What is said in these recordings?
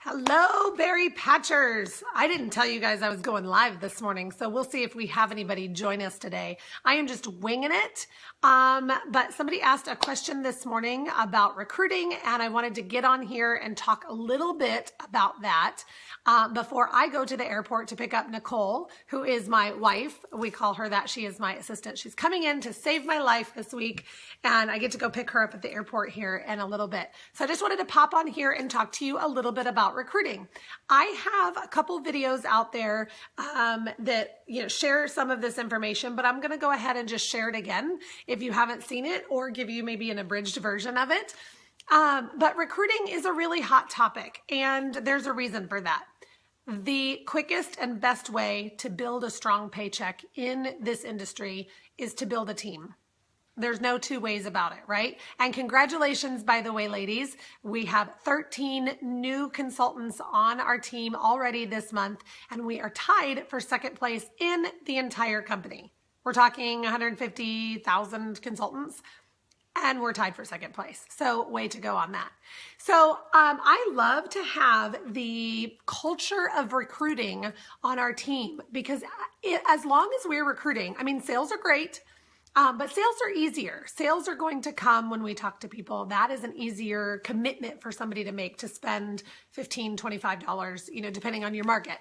Hello, Berry Patchers. I didn't tell you guys I was going live this morning, so we'll see if we have anybody join us today. I am just winging it, but somebody asked a question this morning about recruiting, and I wanted to get on here and talk a little bit about that before I go to the airport to pick up Nicole, who is my wife. We call her that. She is my assistant. She's coming in to save my life this week, and I get to go pick her up at the airport here in a little bit. So I just wanted to pop on here and talk to you a little bit about recruiting. I have a couple videos out there that share some of this information, but I'm going to go ahead and just share it again if you haven't seen it, or give you maybe an abridged version of it. But recruiting is a really hot topic, and there's a reason for that. The quickest and best way to build a strong paycheck in this industry is to build a team. There's no two ways about it, right? And congratulations, by the way, ladies. We have 13 new consultants on our team already this month, and we are tied for second place in the entire company. We're talking 150,000 consultants, and we're tied for second place. So way to go on that. So I love to have the culture of recruiting on our team, because as long as we're recruiting, I mean, sales are great. But sales are easier. Sales are going to come when we talk to people. That is an easier commitment for somebody to make, to spend $15, $25, depending on your market.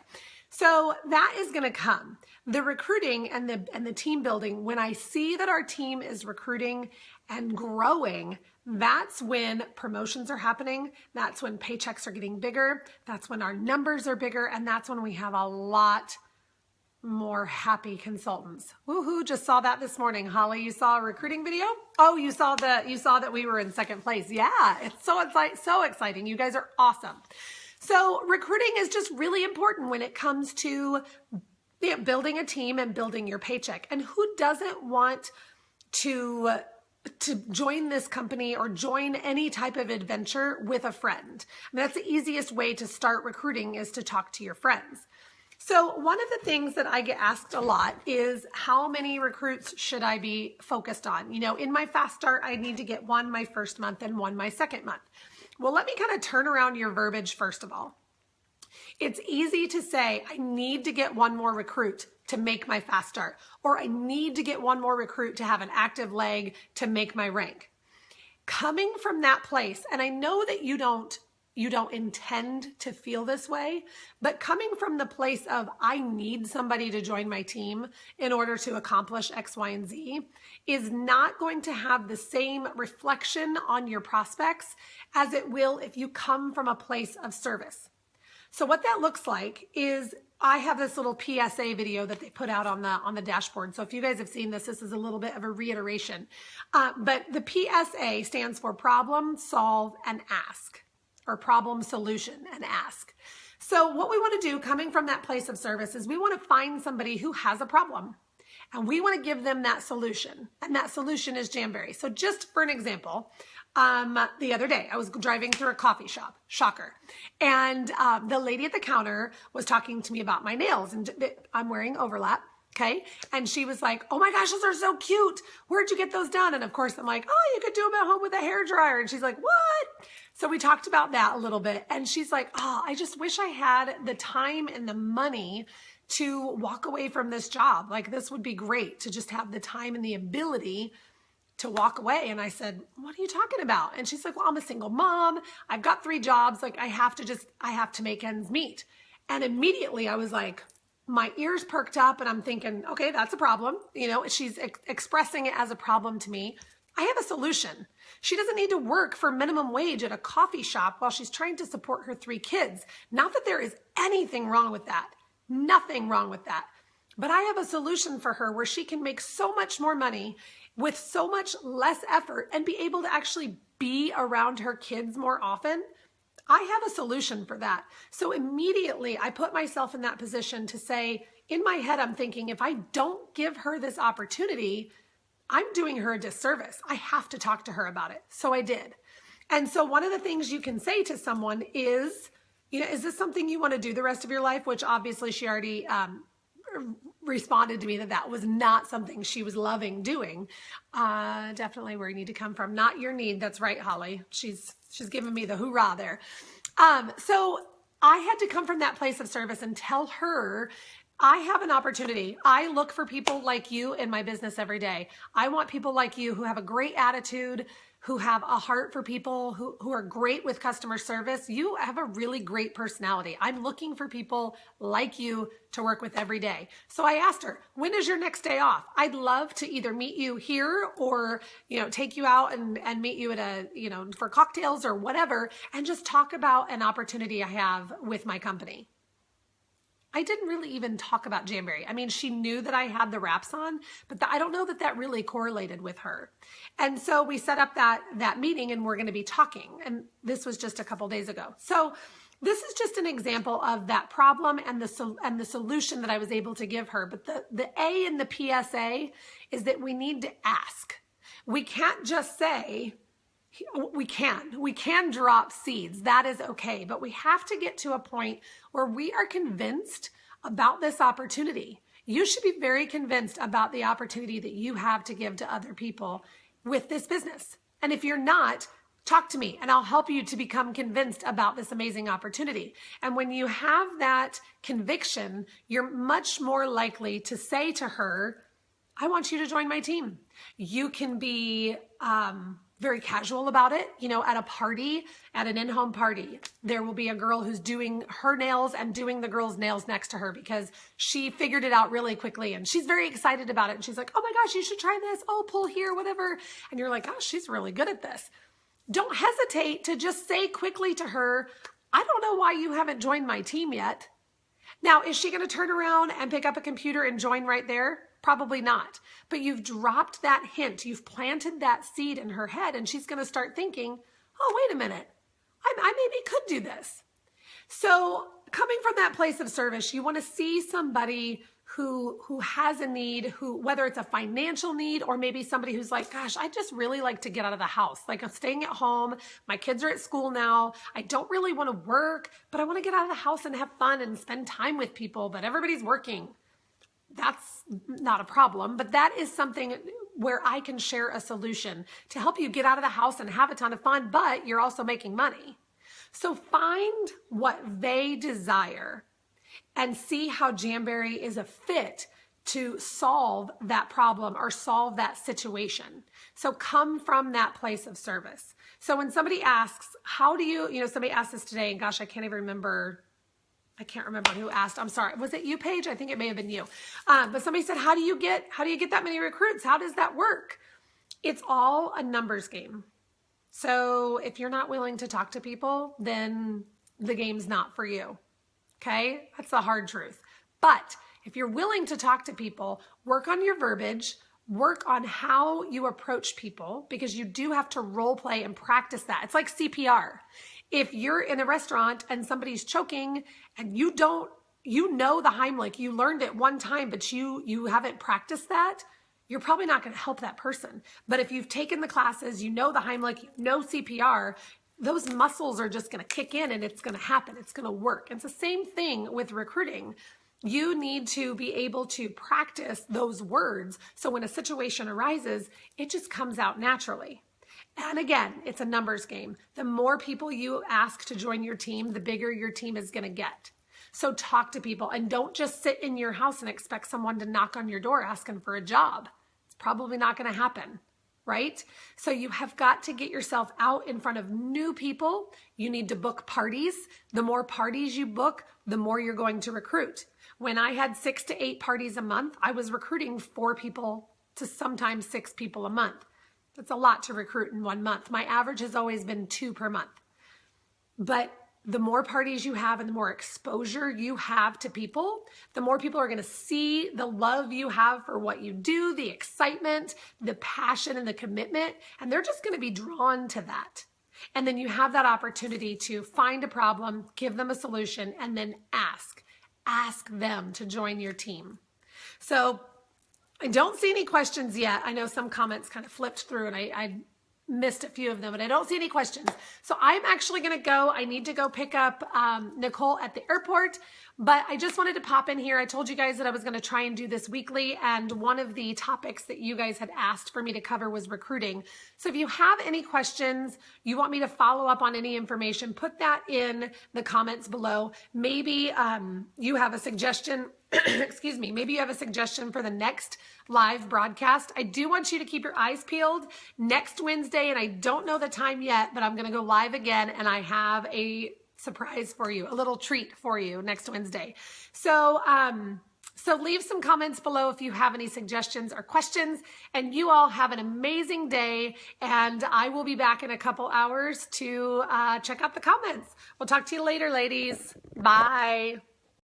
So that is going to come. The recruiting and the team building, when I see that our team is recruiting and growing, that's when promotions are happening. That's when paychecks are getting bigger. That's when our numbers are bigger. And that's when we have a lot more happy consultants. Woohoo, just saw that this morning. Holly, you saw a recruiting video? Oh, you saw that we were in second place. Yeah, it's so exciting. You guys are awesome. So recruiting is just really important when it comes to building a team and building your paycheck. And who doesn't want to join this company or join any type of adventure with a friend? I mean, that's the easiest way to start recruiting, is to talk to your friends. So one of the things that I get asked a lot is, how many recruits should I be focused on? In my fast start, I need to get one my first month and one my second month. Well, let me kind of turn around your verbiage first of all. It's easy to say, I need to get one more recruit to make my fast start, or I need to get one more recruit to have an active leg to make my rank. Coming from that place, and I know that you don't intend to feel this way, but coming from the place of, I need somebody to join my team in order to accomplish X, Y, and Z, is not going to have the same reflection on your prospects as it will if you come from a place of service. So what that looks like is, I have this little PSA video that they put out on the dashboard. So if you guys have seen this, this is a little bit of a reiteration. But the PSA stands for problem, solve, and ask. Or problem, solution, and ask. So what we want to do, coming from that place of service, is we want to find somebody who has a problem, and we want to give them that solution. And that solution is Jamberry. So just for an example, the other day I was driving through a coffee shop, shocker, and the lady at the counter was talking to me about my nails, and I'm wearing overlap. Okay. And she was like, oh my gosh, those are so cute. Where'd you get those done? And of course I'm like, oh, you could do them at home with a hairdryer. And she's like, what? So we talked about that a little bit. And she's like, oh, I just wish I had the time and the money to walk away from this job. Like, this would be great to just have the time and the ability to walk away. And I said, what are you talking about? And she's like, well, I'm a single mom. I've got 3 jobs. Like, I have to make ends meet. And immediately I was like, my ears perked up, and I'm thinking, okay, that's a problem. She's expressing it as a problem to me. I have a solution. She doesn't need to work for minimum wage at a coffee shop while she's trying to support her 3 kids. Not that there is anything wrong with that. Nothing wrong with that. But I have a solution for her where she can make so much more money with so much less effort and be able to actually be around her kids more often. I have a solution for that. So immediately I put myself in that position to say, in my head, I'm thinking, if I don't give her this opportunity, I'm doing her a disservice. I have to talk to her about it. So I did. And so one of the things you can say to someone is, is this something you want to do the rest of your life? Which obviously she already responded to me that was not something she was loving doing. Definitely where you need to come from. Not your need. That's right, Holly. She's giving me the hoorah there. So I had to come from that place of service and tell her, I have an opportunity. I look for people like you in my business every day. I want people like you who have a great attitude, who have a heart for people, who are great with customer service. You have a really great personality. I'm looking for people like you to work with every day. So I asked her, when is your next day off? I'd love to either meet you here or, take you out and meet you at for cocktails or whatever, and just talk about an opportunity I have with my company. I didn't really even talk about Jamberry. I mean, she knew that I had the wraps on, but I don't know that that really correlated with her. And so we set up that meeting, and we're going to be talking. And this was just a couple days ago. So this is just an example of that problem and the solution that I was able to give her. But the A in the PSA is that we need to ask. We can't just say, we can drop seeds. That is okay. But we have to get to a point where we are convinced about this opportunity. You should be very convinced about the opportunity that you have to give to other people with this business. And if you're not, talk to me and I'll help you to become convinced about this amazing opportunity. And when you have that conviction, you're much more likely to say to her, I want you to join my team. You can be very casual about it. At a party, at an in-home party, there will be a girl who's doing her nails and doing the girl's nails next to her because she figured it out really quickly and she's very excited about it. And she's like, oh my gosh, you should try this. Oh, pull here, whatever. And you're like, gosh, she's really good at this. Don't hesitate to just say quickly to her, I don't know why you haven't joined my team yet. Now, is she going to turn around and pick up a computer and join right there? Probably not. But you've dropped that hint. You've planted that seed in her head, and she's going to start thinking, oh, wait a minute. I maybe could do this. So coming from that place of service, you want to see somebody who has a need, whether it's a financial need or maybe somebody who's like, gosh, I just really like to get out of the house. Like, I'm staying at home. My kids are at school now. I don't really want to work, but I want to get out of the house and have fun and spend time with people, but everybody's working. That's not a problem, but that is something where I can share a solution to help you get out of the house and have a ton of fun, but you're also making money. So find what they desire and see how Jamberry is a fit to solve that problem or solve that situation. So come from that place of service. So when somebody asks, how do you, somebody asked this today, and gosh, I can't remember who asked. I'm sorry. Was it you, Paige? I think it may have been you. But somebody said, how do you get that many recruits? How does that work? It's all a numbers game. So if you're not willing to talk to people, then the game's not for you. Okay? That's the hard truth. But if you're willing to talk to people, work on your verbiage, work on how you approach people, because you do have to role play and practice that. It's like CPR. If you're in a restaurant and somebody's choking and you know the Heimlich, you learned it one time, but you haven't practiced that, you're probably not going to help that person. But if you've taken the classes, you know the Heimlich, you know CPR, those muscles are just going to kick in and it's going to happen. It's going to work. It's the same thing with recruiting. You need to be able to practice those words so when a situation arises, it just comes out naturally. And again, it's a numbers game. The more people you ask to join your team, the bigger your team is going to get. So talk to people and don't just sit in your house and expect someone to knock on your door asking for a job. It's probably not going to happen, right? So you have got to get yourself out in front of new people. You need to book parties. The more parties you book, the more you're going to recruit. When I had 6 to 8 parties a month, I was recruiting 4 people to sometimes 6 people a month. That's a lot to recruit in 1 month. My average has always been 2 per month. But the more parties you have and the more exposure you have to people, the more people are going to see the love you have for what you do, the excitement, the passion, and the commitment, and they're just going to be drawn to that. And then you have that opportunity to find a problem, give them a solution, and then ask them to join your team. So I don't see any questions yet. I know some comments kind of flipped through and I missed a few of them, but I don't see any questions. So I'm actually going to go. I need to go pick up Nicole at the airport, but I just wanted to pop in here. I told you guys that I was going to try and do this weekly, and one of the topics that you guys had asked for me to cover was recruiting. So if you have any questions, you want me to follow up on any information, put that in the comments below. Maybe you have a suggestion. Excuse me, maybe you have a suggestion for the next live broadcast. I do want you to keep your eyes peeled next Wednesday, and I don't know the time yet, but I'm going to go live again, and I have a surprise for you, a little treat for you next Wednesday. So leave some comments below if you have any suggestions or questions, and you all have an amazing day, and I will be back in a couple hours to check out the comments. We'll talk to you later, ladies. Bye.